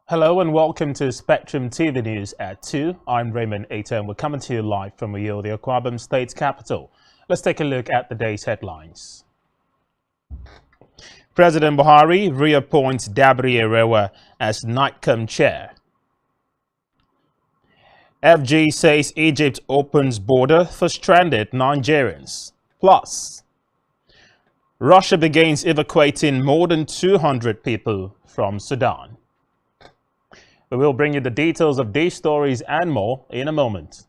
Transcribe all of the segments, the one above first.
Hello and welcome to Spectrum TV News at 2. I'm Raymond Aita and we're coming to you live from Uyo, the Akwa Ibom State capital. Let's take a look at the day's headlines. President Buhari reappoints Dabiri Erewa as NICOM chair. FG says Egypt opens border for stranded Nigerians. Plus, Russia begins evacuating more than 200 people from Sudan. We will bring you the details of these stories and more in a moment.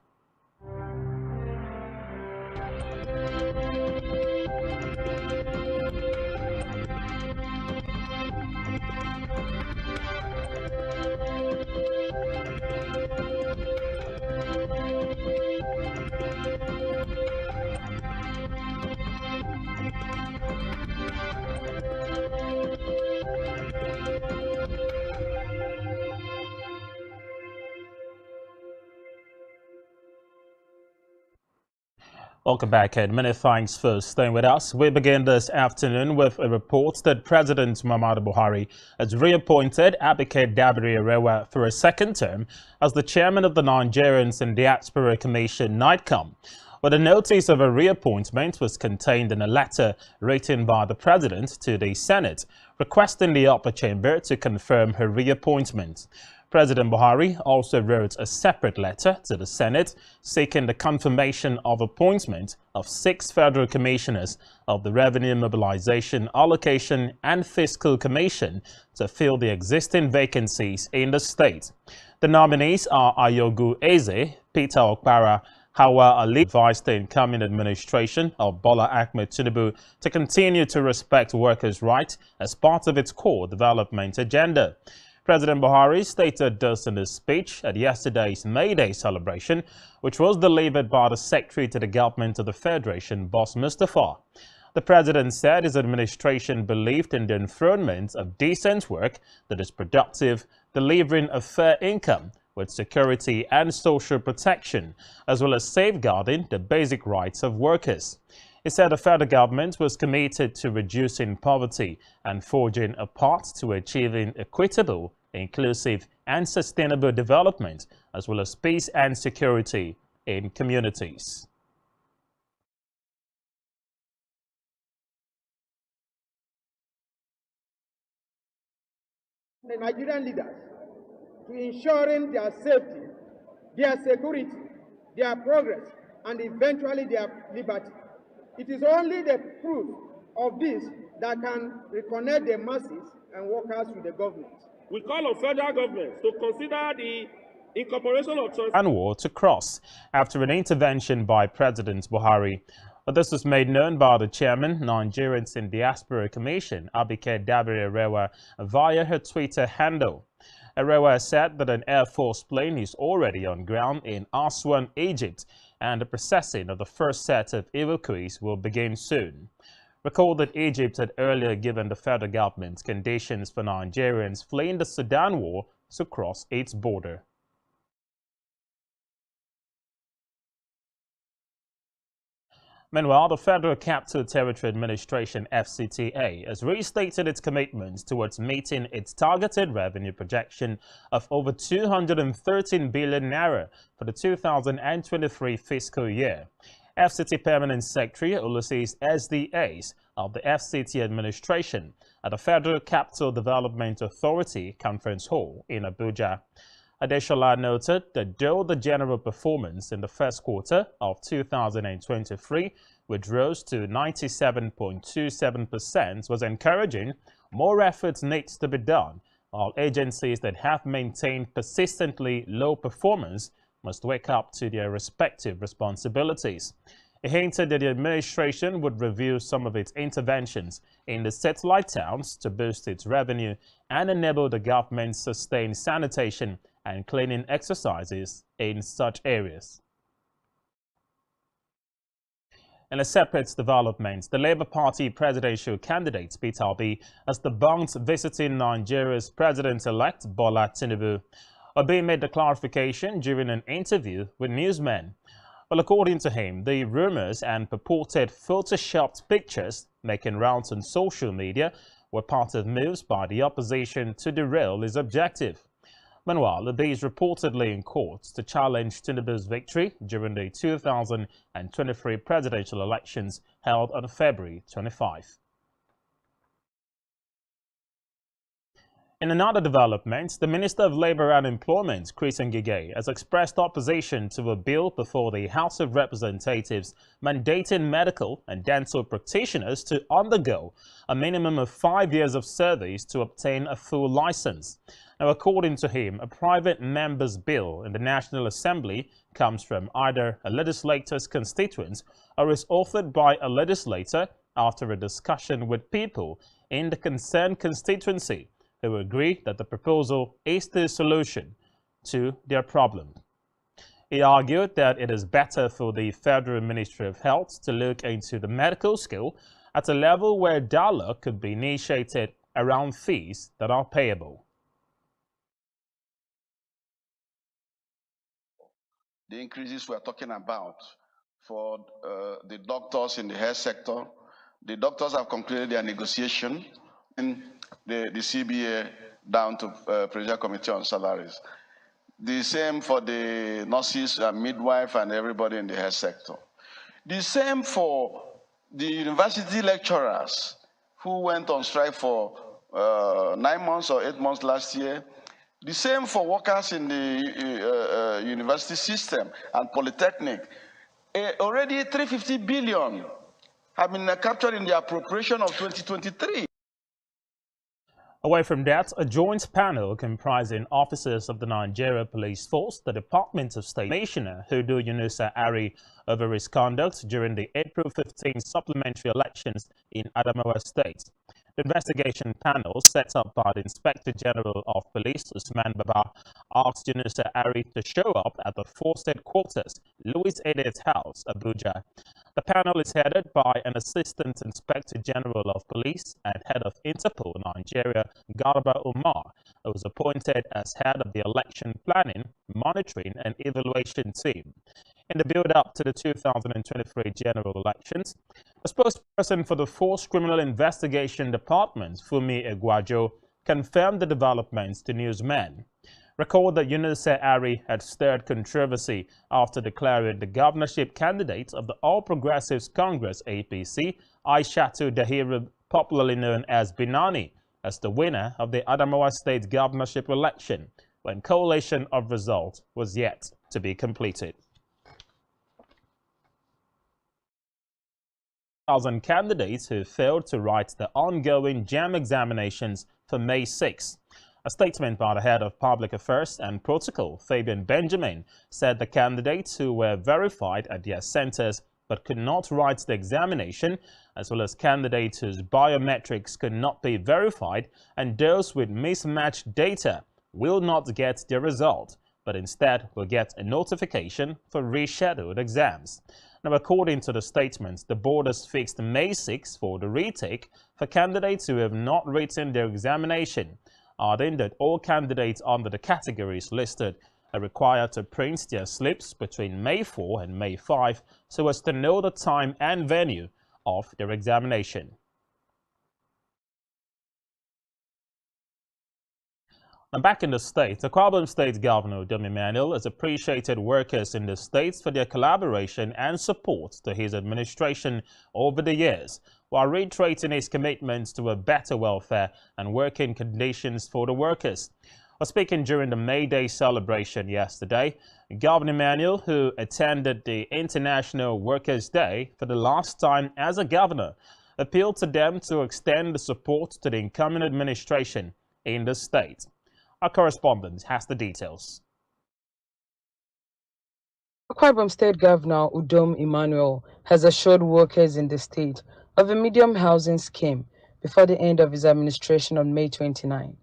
Welcome back and many thanks for staying with us. We begin this afternoon with a report that President Muhammadu Buhari has reappointed Abike Dabiri Erewa for a second term as the chairman of the Nigerians in Diaspora Commission NICOM. But a notice of a reappointment was contained in a letter written by the president to the Senate, requesting the upper chamber to confirm her reappointment. President Buhari also wrote a separate letter to the Senate seeking the confirmation of appointment of 6 federal commissioners of the Revenue Mobilization, Allocation and Fiscal Commission to fill the existing vacancies in the state. The nominees are Ayogu Eze, Peter Okpara, Hawa Ali, advised the incoming administration of Bola Ahmed Tinubu to continue to respect workers' rights as part of its core development agenda. President Buhari stated this in his speech at yesterday's May Day celebration, which was delivered by the Secretary to the Government of the Federation, Boss Mustafa. The president said his administration believed in the enthronement of decent work that is productive, delivering a fair income with security and social protection, as well as safeguarding the basic rights of workers. He said the federal government was committed to reducing poverty and forging a path to achieving equitable, inclusive and sustainable development, as well as peace and security in communities. The Nigerian leaders to ensuring their safety, their security, their progress, and eventually their liberty. It is only the proof of this that can reconnect the masses and workers with the government. We call on federal government to consider the incorporation of Sudan to cross after an intervention by President Buhari. This was made known by the chairman, Nigerians in Diaspora Commission, Abike Dabiri Erewa, via her Twitter handle. Erewa said that an Air Force plane is already on ground in Aswan, Egypt, and the processing of the first set of evacuees will begin soon. Recall that Egypt had earlier given the federal government conditions for Nigerians fleeing the Sudan war to cross its border. Meanwhile, the Federal Capital Territory Administration (FCTA) has restated its commitments towards meeting its targeted revenue projection of over 213 billion naira for the 2023 fiscal year. FCT Permanent Secretary Ulysses SDAs of the FCT administration at the Federal Capital Development Authority Conference Hall in Abuja. Adeshola noted that though the general performance in the first quarter of 2023, which rose to 97.27%, was encouraging, more efforts needs to be done, while agencies that have maintained persistently low performance must wake up to their respective responsibilities. He hinted that the administration would review some of its interventions in the satellite towns to boost its revenue and enable the government sustain sanitation and cleaning exercises in such areas. In a separate development, the Labour Party presidential candidate Peter Obi has debunked visiting Nigeria's president-elect Bola Tinubu. Obi made the clarification during an interview with newsmen. Well, according to him, the rumors and purported photoshopped pictures making rounds on social media were part of moves by the opposition to derail his objective. Meanwhile, the is reportedly in court to challenge Tinubu's victory during the 2023 presidential elections held on February 25. In another development, the Minister of Labour and Employment, Chris Ngige, has expressed opposition to a bill before the House of Representatives mandating medical and dental practitioners to undergo a minimum of 5 years of service to obtain a full license. Now, according to him, a private member's bill in the National Assembly comes from either a legislator's constituents or is authored by a legislator after a discussion with people in the concerned constituency who agree that the proposal is the solution to their problem. He argued that it is better for the Federal Ministry of Health to look into the medical skill at a level where dialogue could be initiated around fees that are payable. The increases we're talking about for the doctors in the health sector, the doctors have concluded their negotiation in the CBA down to Presidential Committee on Salaries. The same for the nurses and midwife and everybody in the health sector. The same for the university lecturers who went on strike for 9 months or 8 months last year. The same for workers in the university system and polytechnic. Already 350 billion have been captured in the appropriation of 2023. Away from that, a joint panel comprising officers of the Nigeria Police Force, the Department of State Commissioner Hudu Yunusa Ari over his conduct during the April 15 supplementary elections in Adamawa State. The investigation panel set up by the Inspector General of Police, Usman Baba, asked Yunusa Ari to show up at the force headquarters, Louis Edet House, Abuja. The panel is headed by an Assistant Inspector General of Police and Head of Interpol Nigeria, Garba Umar, who was appointed as head of the Election Planning, Monitoring and Evaluation Team. In the build-up to the 2023 general elections, a spokesperson for the Force Criminal Investigation Department, Fumi Egwajo, confirmed the developments to newsmen. Recall that Yunusa Ari had stirred controversy after declaring the governorship candidate of the All Progressives Congress APC, Aishatu Dahiru, popularly known as Binani, as the winner of the Adamawa State governorship election, when collation of results was yet to be completed. 1,000 candidates who failed to write the ongoing JAM examinations for May 6. A statement by the head of Public Affairs and Protocol, Fabian Benjamin, said the candidates who were verified at their centers but could not write the examination, as well as candidates whose biometrics could not be verified and those with mismatched data, will not get their result, but instead will get a notification for rescheduled exams. Now, according to the statement, the board has fixed May 6 for the retake for candidates who have not written their examination, adding that all candidates under the categories listed are required to print their slips between May 4 and May 5 so as to know the time and venue of their examination. And back in the state, the Akwa Ibom State Governor Udom Emmanuel has appreciated workers in the states for their collaboration and support to his administration over the years, while reiterating his commitments to a better welfare and working conditions for the workers. While speaking during the May Day celebration yesterday, Governor Emmanuel, who attended the International Workers' Day for the last time as a governor, appealed to them to extend the support to the incoming administration in the state. Our correspondent has the details. Akwa Ibom State Governor Udom Emmanuel has assured workers in the state of a medium housing scheme before the end of his administration on May 29.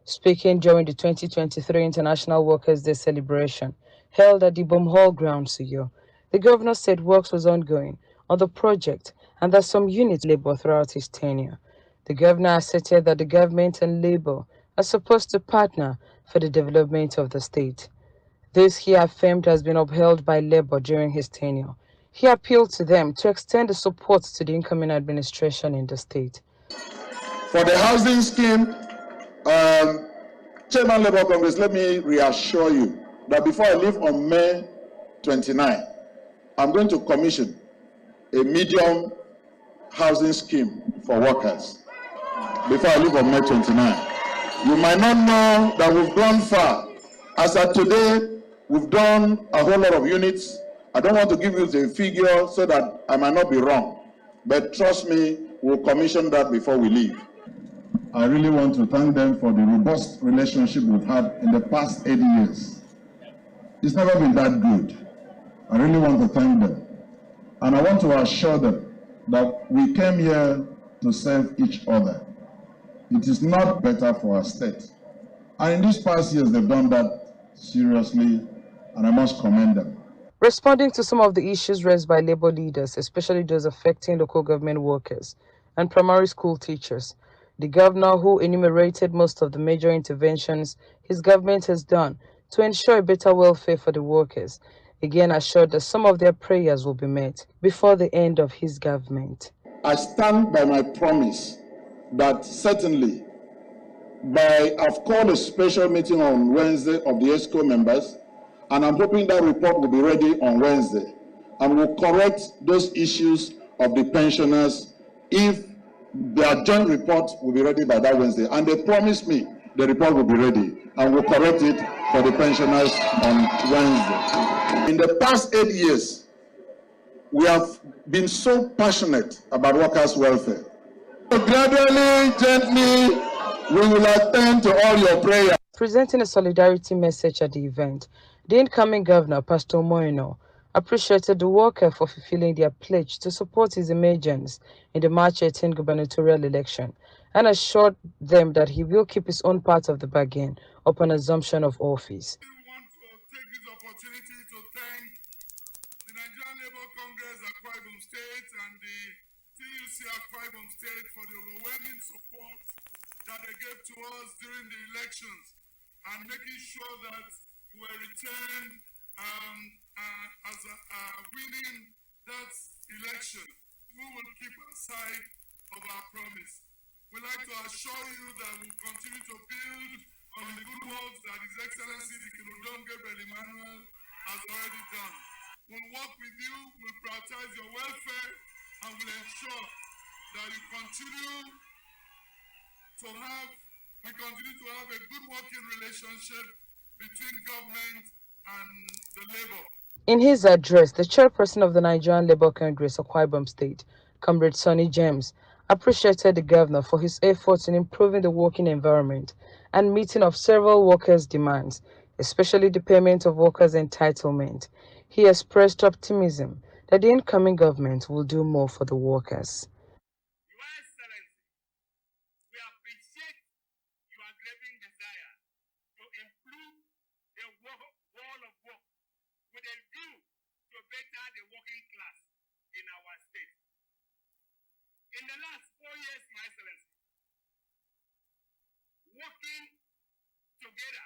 Speaking during the 2023 International Workers' Day celebration held at the Ibom Hall grounds, the governor said work was ongoing on the project and that some units labor throughout his tenure. The governor asserted that the government and labor are supposed to partner for the development of the state. This, he affirmed, has been upheld by labor during his tenure. He appealed to them to extend the support to the incoming administration in the state. For the housing scheme, Chairman Labour Congress, let me reassure you that before I leave on May 29, I'm going to commission a medium housing scheme for workers before I leave on May 29. You might not know that we've gone far. As of today, we've done a whole lot of units. I don't want to give you the figure so that I might not be wrong. But trust me, we'll commission that before we leave. I really want to thank them for the robust relationship we've had in the past 8 years. It's never been that good. I really want to thank them. And I want to assure them that we came here to serve each other. It is not better for our state. And in these past years, they've done that seriously, and I must commend them. Responding to some of the issues raised by Labour leaders, especially those affecting local government workers and primary school teachers, the governor, who enumerated most of the major interventions his government has done to ensure a better welfare for the workers, again assured that some of their prayers will be met before the end of his government. I stand by my promise that certainly I've called a special meeting on Wednesday of the ESCO members, and I'm hoping that report will be ready on Wednesday, and we'll correct those issues of the pensioners if their joint report will be ready by that Wednesday. And they promised me the report will be ready, and we'll correct it for the pensioners on Wednesday. In the past 8 years, we have been so passionate about workers' welfare. So gradually, gently, we will attend to all your prayers. Presenting a solidarity message at the event, the incoming governor, Pastor Moino, appreciated the workers for fulfilling their pledge to support his emergence in the March 18 gubernatorial election and assured them that he will keep his own part of the bargain upon assumption of office. I want to take this opportunity to thank the Nigerian Labour Congress Akwa Ibom State and the TUC Akwa Ibom State for the overwhelming support that they gave to us during the elections and making sure that we were returned as winning that election. We will keep aside of our promise. We'd like to assure you that we'll continue to build on the good work that His Excellency the Kiludom Gabriel Emmanuel has already done. We'll work with you, we'll prioritize your welfare, and we'll ensure that you continue to have a good working relationship between government and the Labour. In his address, the chairperson of the Nigerian Labour Congress Akwa Ibom State, Comrade Sonny James, appreciated the governor for his efforts in improving the working environment and meeting of several workers' demands, especially the payment of workers' entitlement. He expressed optimism that the incoming government will do more for the workers. Your Excellency, we appreciate your grasping desire to improve the wall of work with a view to better the working class in our state. In the last 4 years, Your Excellency, working together,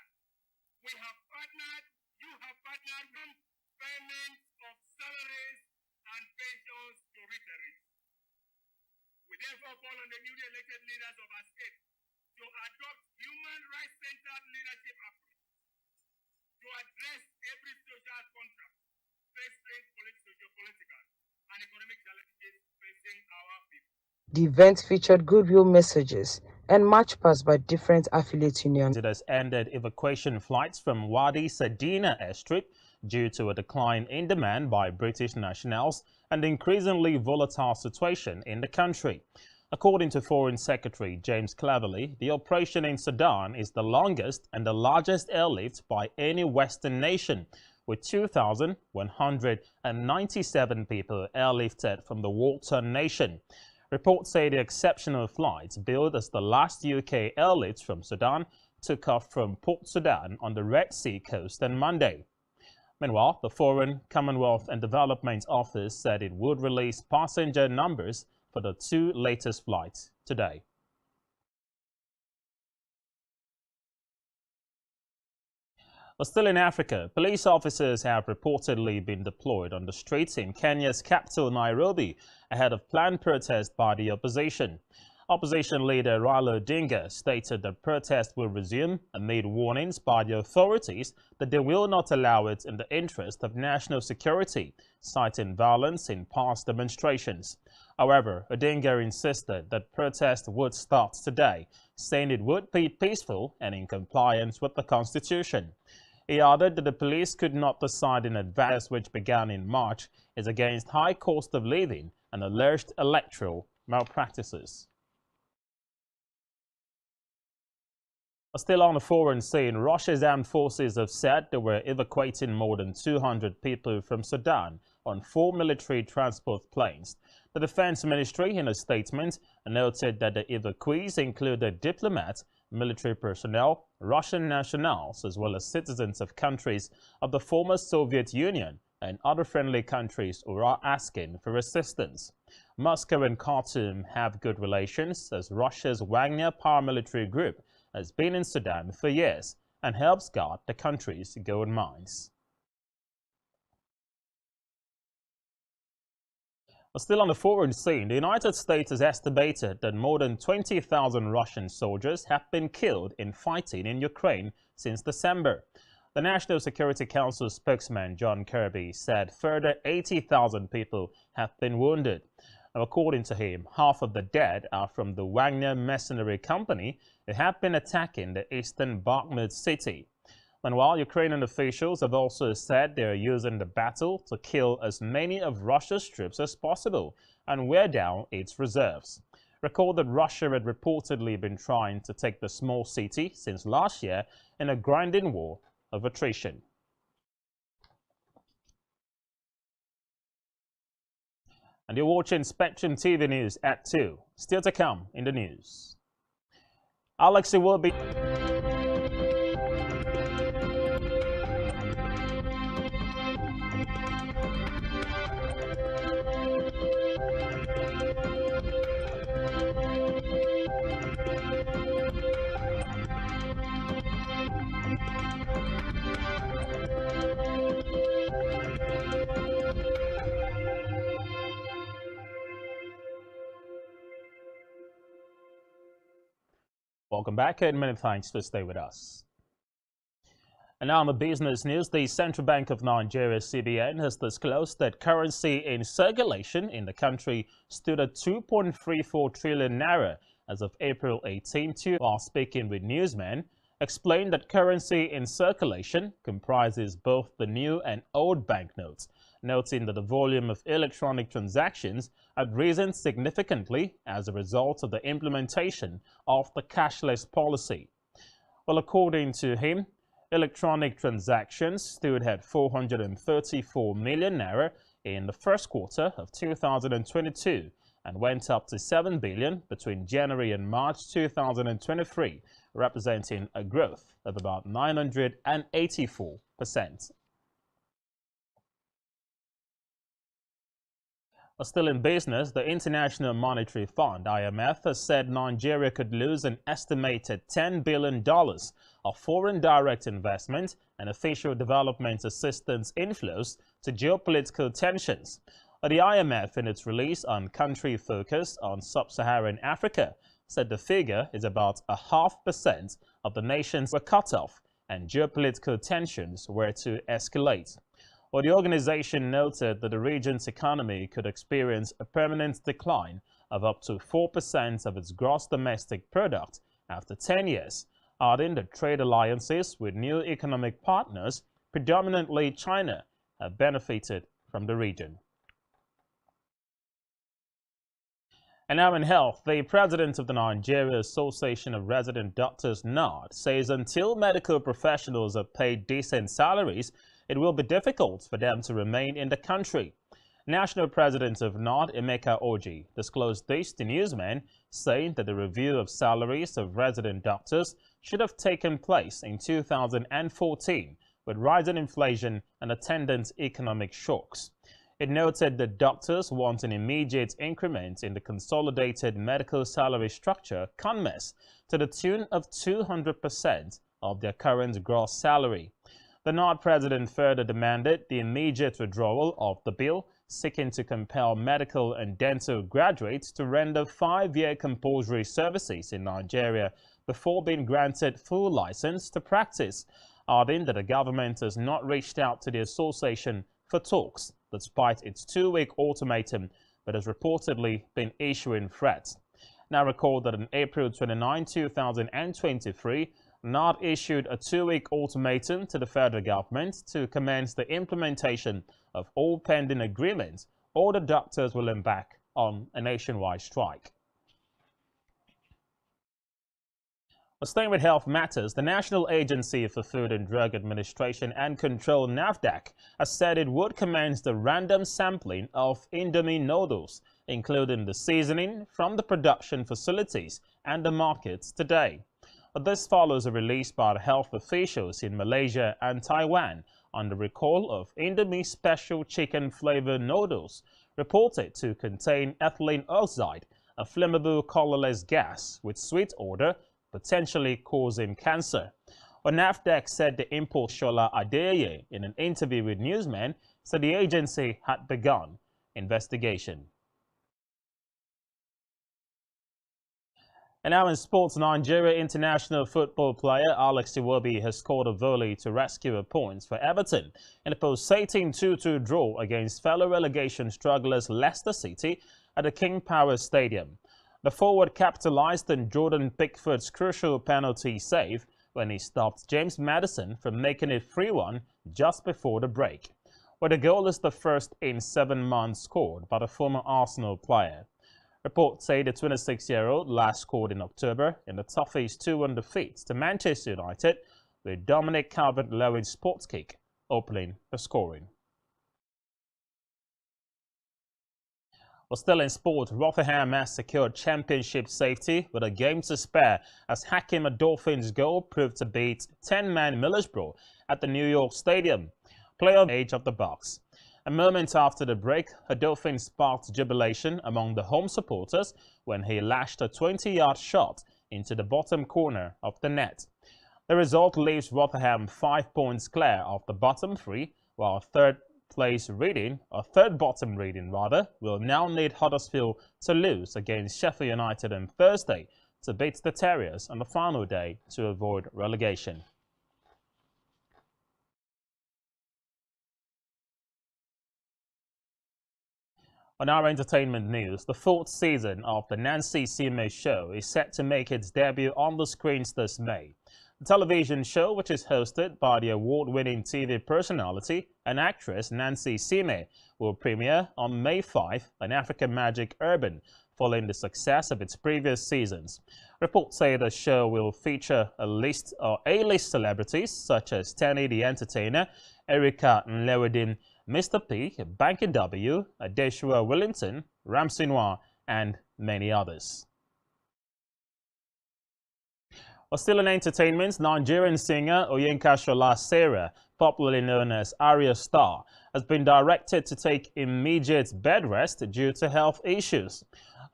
you have partnered on payment of salaries and pensions to retirees. We therefore call on the newly elected leaders of our state to adopt human rights-centered leadership approach to address every social contract facing political and economic challenges facing our people. The event featured goodwill messages and march past by different affiliate unions. It has ended evacuation flights from Wadi Sadina airstrip due to a decline in demand by British nationals and increasingly volatile situation in the country. According to Foreign Secretary James Cleverly, the operation in Sudan is the longest and the largest airlift by any Western nation, with 2,197 people airlifted from the war-torn nation. Reports say the exceptional flights, billed as the last UK airlift from Sudan, took off from Port Sudan on the Red Sea coast on Monday. Meanwhile, the Foreign, Commonwealth and Development Office said it would release passenger numbers for the 2 latest flights today. But still in Africa, police officers have reportedly been deployed on the streets in Kenya's capital, Nairobi, ahead of planned protest by the opposition. Opposition leader Raila Odinga stated that protests will resume amid warnings by the authorities that they will not allow it in the interest of national security, citing violence in past demonstrations. However, Odinga insisted that protests would start today, saying it would be peaceful and in compliance with the Constitution. He added that the police could not decide in advance, which began in March, is against high cost of living and alleged electoral malpractices. Still on the foreign scene, Russia's armed forces have said they were evacuating more than 200 people from Sudan on 4 military transport planes. The Defense Ministry, in a statement, noted that the evacuees included diplomats, military personnel, Russian nationals, as well as citizens of countries of the former Soviet Union and other friendly countries who are asking for assistance. Moscow and Khartoum have good relations, as Russia's Wagner paramilitary group has been in Sudan for years and helps guard the country's gold mines. Still on the foreign scene, the United States has estimated that more than 20,000 Russian soldiers have been killed in fighting in Ukraine since December. The National Security Council spokesman John Kirby said further 80,000 people have been wounded. According to him, half of the dead are from the Wagner mercenary company who have been attacking the eastern Bakhmut city. Meanwhile, Ukrainian officials have also said they are using the battle to kill as many of Russia's troops as possible and wear down its reserves. Recall that Russia had reportedly been trying to take the small city since last year in a grinding war of attrition. And you're watching Spectrum TV News at 2. Still to come in the news. Alexei will be... Welcome back and many thanks for staying with us. And now in the business news, the Central Bank of Nigeria, CBN, has disclosed that currency in circulation in the country stood at 2.34 trillion naira as of April 18, while speaking with newsmen, explained that currency in circulation comprises both the new and old banknotes, noting that the volume of electronic transactions had risen significantly as a result of the implementation of the cashless policy. Well, according to him, electronic transactions stood at 434 million naira in the first quarter of 2022 and went up to 7 billion between January and March 2023, representing a growth of about 984%. Still in business, the International Monetary Fund, IMF, has said Nigeria could lose an estimated $10 billion of foreign direct investment and official development assistance inflows to geopolitical tensions. The IMF, in its release on country focus on sub-Saharan Africa, said the figure is about 0.5% of the nations were cut off and geopolitical tensions were to escalate. Well, the organization noted that the region's economy could experience a permanent decline of up to 4% of its gross domestic product after 10 years, adding that trade alliances with new economic partners, predominantly China, have benefited from the region. And now in health, the president of the Nigeria Association of Resident Doctors, NARD, says until medical professionals are paid decent salaries, it will be difficult for them to remain in the country. National President of NARD, Emeka Oji, disclosed this to newsmen, saying that the review of salaries of resident doctors should have taken place in 2014, with rising inflation and attendant economic shocks. It noted that doctors want an immediate increment in the Consolidated Medical Salary Structure, CONMES, to the tune of 200% of their current gross salary. The NARD president further demanded the immediate withdrawal of the bill, seeking to compel medical and dental graduates to render 5-year compulsory services in Nigeria before being granted full license to practice, adding that the government has not reached out to the association for talks despite its 2-week ultimatum, but has reportedly been issuing threats. Now recall that on April 29, 2023, NARD issued a 2-week ultimatum to the federal government to commence the implementation of all pending agreements, or the doctors will embark on a nationwide strike. Well, staying with health matters, the National Agency for Food and Drug Administration and Control (NAFDAC) has said it would commence the random sampling of Indomie noodles, including the seasoning, from the production facilities and the markets today. But this follows a release by the health officials in Malaysia and Taiwan on the recall of Indomie special chicken flavored noodles, reported to contain ethylene oxide, a flammable colorless gas with sweet odor, potentially causing cancer. Well, NAFDAC said the import Shola Adeye, in an interview with newsmen, said the agency had begun investigation. And now in sports, Nigeria international football player Alex Iwobi has scored a volley to rescue a point for Everton in a pulsating 2-2 draw against fellow relegation strugglers Leicester City at the King Power Stadium. The forward capitalized on Jordan Pickford's crucial penalty save when he stopped James Maddison from making it 3-1 just before the break. Well, the goal is the first in 7 months scored by the former Arsenal player. Reports say the 26-year-old last scored in October in the Toffees' 2-1 defeat to Manchester United, with Dominic Calvert-Lewin's sports kick opening the scoring. Well, still in sport, Rotherham has secured championship safety with a game to spare as Hakim Adolphin's goal proved to beat 10-man Middlesbrough at the New York Stadium. Player of the age of the box. A moment after the break, Adolphin sparked jubilation among the home supporters when he lashed a 20-yard shot into the bottom corner of the net. The result leaves Rotherham 5 points clear of the bottom 3, while third bottom reading will now need Huddersfield to lose against Sheffield United on Thursday to beat the Terriers on the final day to avoid relegation. On our entertainment news, the 4th season of the Nancy Sime Show is set to make its debut on the screens this May. The television show, which is hosted by the award-winning TV personality and actress Nancy Sime, will premiere on May 5 on African Magic Urban, following the success of its previous seasons. Reports say the show will feature A-list celebrities such as Tenny the Entertainer, Erica Nlewedin, Mr. P, Banky W, Adeshua Willington, Ramsey Noir, and many others. Well, still in entertainment, Nigerian singer Oyinka Shola Sarah, popularly known as Arya Star, has been directed to take immediate bed rest due to health issues.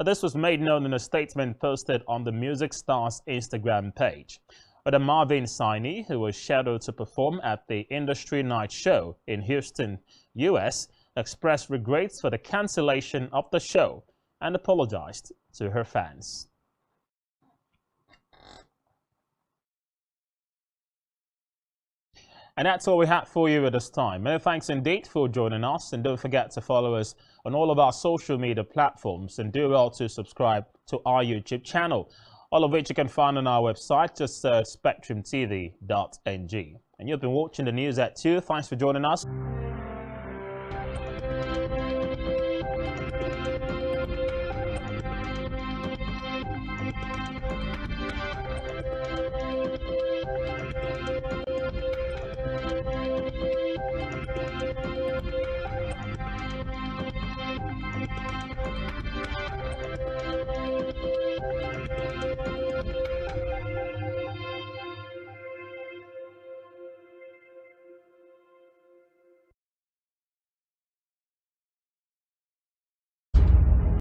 This was made known in a statement posted on the music star's Instagram page. But Marvin Saini, who was scheduled to perform at the Industry Night Show in Houston, US, expressed regrets for the cancellation of the show and apologized to her fans. And that's all we have for you at this time. Many thanks indeed for joining us, and don't forget to follow us on all of our social media platforms, and do well to subscribe to our YouTube channel, all of which you can find on our website. Just search spectrumtv.ng. And you've been watching the news at 2. Thanks for joining us.